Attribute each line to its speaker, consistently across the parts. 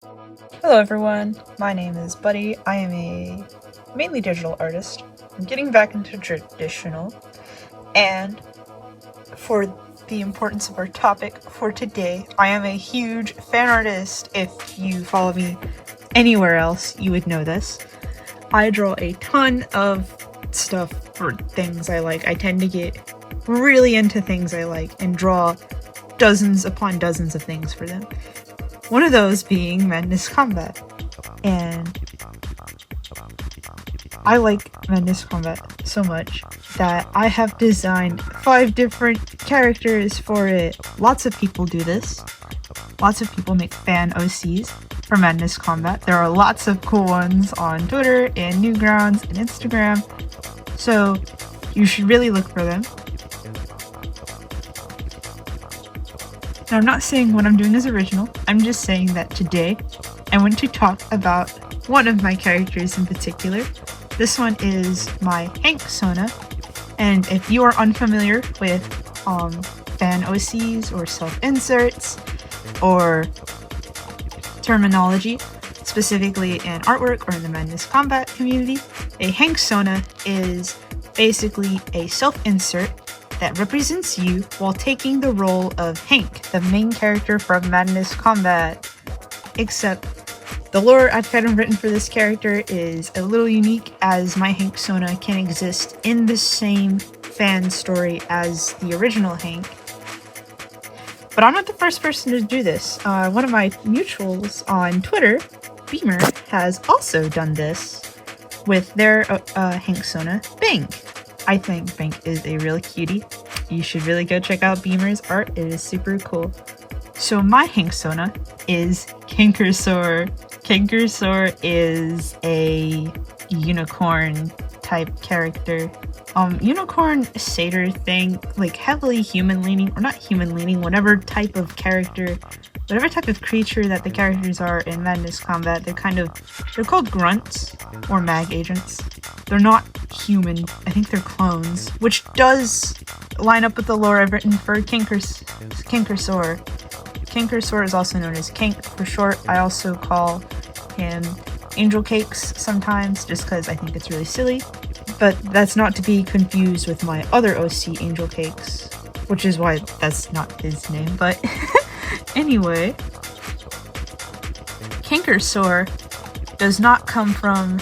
Speaker 1: Hello everyone, my name is Buddy. I am a mainly digital artist. I'm getting back into traditional, and for the importance of our topic for today, I am a huge fan artist. If you follow me anywhere else, you would know this. I draw a ton of stuff for things I like. I tend to get really into things I like and draw dozens upon dozens of things for them. One of those being Madness Combat. And I like Madness Combat so much that I have designed 5 different characters for it. Lots of people do this. Lots of people make fan OCs for Madness Combat. There are lots of cool ones on Twitter and Newgrounds and Instagram, so you should really look for them. Now, I'm not saying what I'm doing is original, I'm just saying that today I want to talk about one of my characters in particular. This one is my CANKERSORE, and if you are unfamiliar with fan OCs or self-inserts or terminology, specifically in artwork or in the Madness Combat community, a CANKERSORE is basically a self-insert that represents you while taking the role of Hank, the main character from Madness Combat. Except the lore I've kind of written for this character is a little unique, as my CANKERSORE can exist in the same fan story as the original Hank. But I'm not the first person to do this. One of my mutuals on Twitter, Beamer, has also done this with their CANKERSORE, Bing. I think Bink is a real cutie. You should really go check out Beamer's art. It is super cool. So my CANKERSORE is CANKERSORE. CANKERSORE is a unicorn type character. Unicorn satyr thing, like heavily human leaning, or not human leaning, whatever type of character, whatever type of creature that the characters are in Madness Combat, they're called grunts or mag agents. They're not human. I think they're clones, which does line up with the lore I've written for CANKERSORE. CANKERSORE is also known as Kank for short. I also call him Angel Cakes sometimes, just because I think it's really silly. But that's not to be confused with my other OC, Angel Cakes, which is why that's not his name. But anyway, CANKERSORE does not come from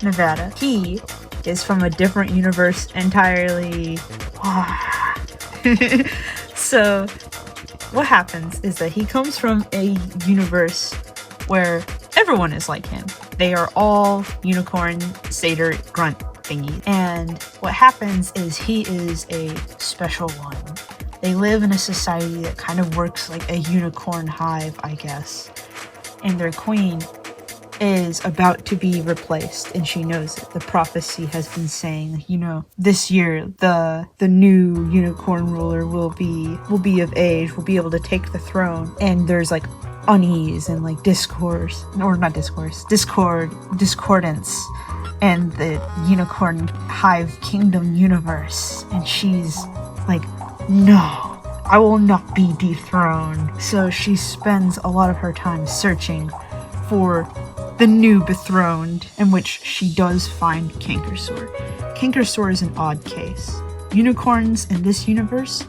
Speaker 1: Nevada. He is from a different universe entirely. So what happens is that he comes from a universe where everyone is like him. They are all unicorn, satyr, grunt thingy. And what happens is he is a special one. They live in a society that kind of works like a unicorn hive, I guess. And their queen is about to be replaced, and she knows it. The prophecy has been saying, this year the new unicorn ruler will be of age, will be able to take the throne. And there's like unease and like discordance and the unicorn hive kingdom universe. And she's like, no, I will not be dethroned. So she spends a lot of her time searching for the new Bethroned, in which she does find CANKERSORE. CANKERSORE is an odd case. Unicorns in this universe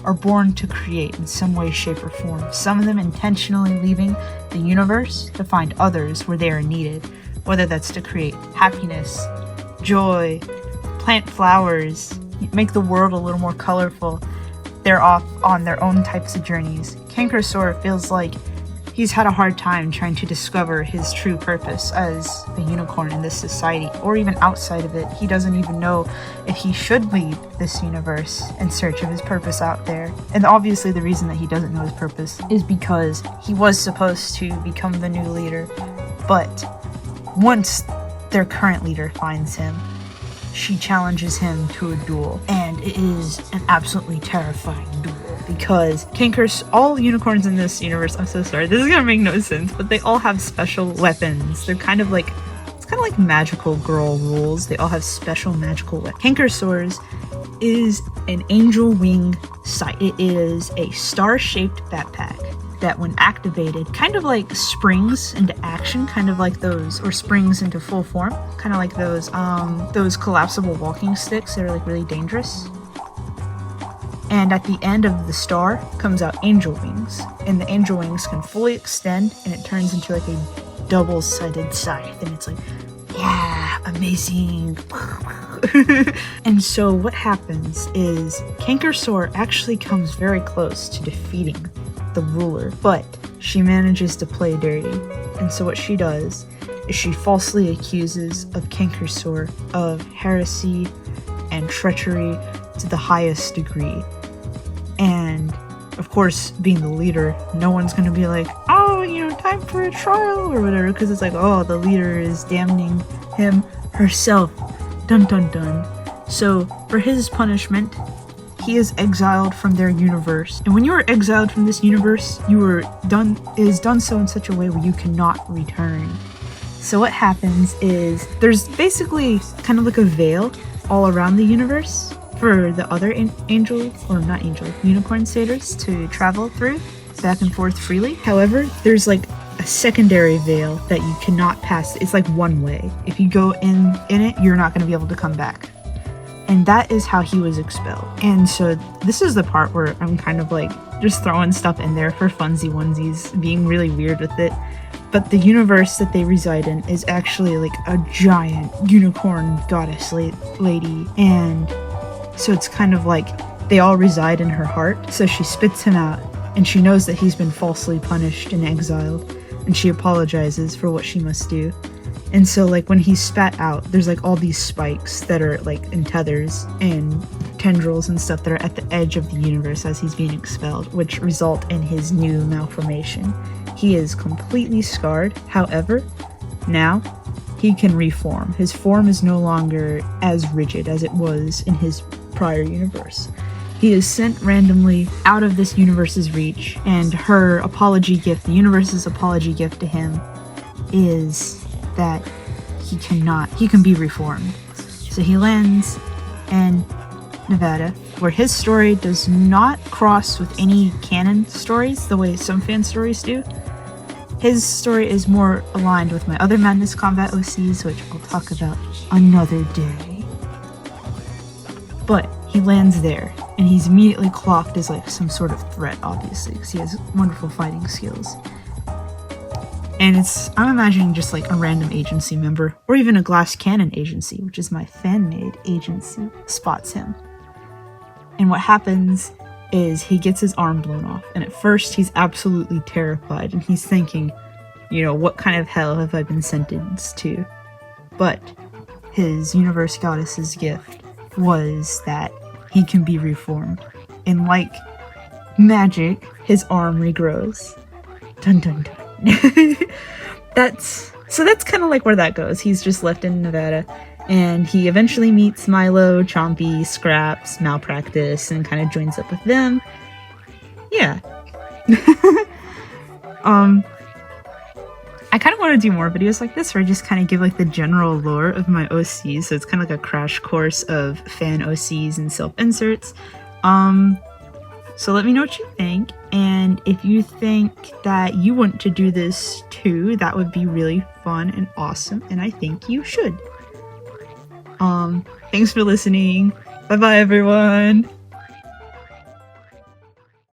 Speaker 1: are born to create in some way, shape, or form, some of them intentionally leaving the universe to find others where they are needed, whether that's to create happiness, joy, plant flowers, make the world a little more colorful. They're off on their own types of journeys. CANKERSORE feels like he's had a hard time trying to discover his true purpose as a unicorn in this society, or even outside of it. He doesn't even know if he should leave this universe in search of his purpose out there. And obviously the reason that he doesn't know his purpose is because he was supposed to become the new leader, but once their current leader finds him, she challenges him to a duel, and it is an absolutely terrifying duel. Because all unicorns in this universe, I'm so sorry, this is gonna make no sense, but they all have special weapons. They're kind of like magical girl rules. They all have special magical weapons. CANKERSORE's is an angel wing sight. It is a star-shaped backpack that when activated kind of like springs into action, kind of like those, or springs into full form, kind of like those collapsible walking sticks that are like really dangerous. And at the end of the star comes out angel wings, and the angel wings can fully extend, and it turns into like a double-sided scythe, and it's like, yeah, amazing. And so what happens is CANKERSORE actually comes very close to defeating the ruler, but she manages to play dirty. And so what she does is she falsely accuses of CANKERSORE of heresy and treachery to the highest degree. And of course, being the leader, no one's gonna be like, oh, you know, time for a trial or whatever, because it's like, oh, the leader is damning him herself. Dun dun dun. So for his punishment, he is exiled from their universe. And when you are exiled from this universe, it is done so in such a way where you cannot return. So what happens is there's basically kind of like a veil all around the universe for the other unicorn satyrs to travel through back and forth freely. However, there's like a secondary veil that you cannot pass. It's like one way. If you go in it, you're not going to be able to come back. And that is how he was expelled. And so this is the part where I'm kind of like just throwing stuff in there for funsies onesies, being really weird with it. But the universe that they reside in is actually like a giant unicorn goddess lady. And so it's kind of like they all reside in her heart. So she spits him out, and she knows that he's been falsely punished and exiled, and she apologizes for what she must do. And so like when he's spat out, there's like all these spikes that are like in tethers and tendrils and stuff that are at the edge of the universe as he's being expelled, which result in his new malformation. He is completely scarred. However, now he can reform. His form is no longer as rigid as it was in his prior universe. He is sent randomly out of this universe's reach, and her apology gift, the universe's apology gift to him, is that he can be reformed. So he lands in Nevada, where his story does not cross with any canon stories the way some fan stories do. His story is more aligned with my other Madness Combat OCs, which I'll talk about another day. But he lands there, and he's immediately clocked as like some sort of threat, obviously, because he has wonderful fighting skills. And I'm imagining just like a random agency member, or even a glass cannon agency, which is my fan-made agency, spots him. And what happens is he gets his arm blown off, and at first he's absolutely terrified, and he's thinking, you know, what kind of hell have I been sentenced to? But his universe goddess's gift was that he can be reformed, and like magic, his arm regrows. Dun dun dun. That's kind of like where that goes. He's just left in Nevada, and he eventually meets Milo, Chompy, Scraps, Malpractice, and kind of joins up with them. Yeah. I kind of want to do more videos like this where I just kind of give like the general lore of my OCs, so it's kind of like a crash course of fan OCs and self-inserts. So let me know what you think, and if you think that you want to do this too, that would be really fun and awesome, and I think you should. Thanks for listening. Bye bye everyone.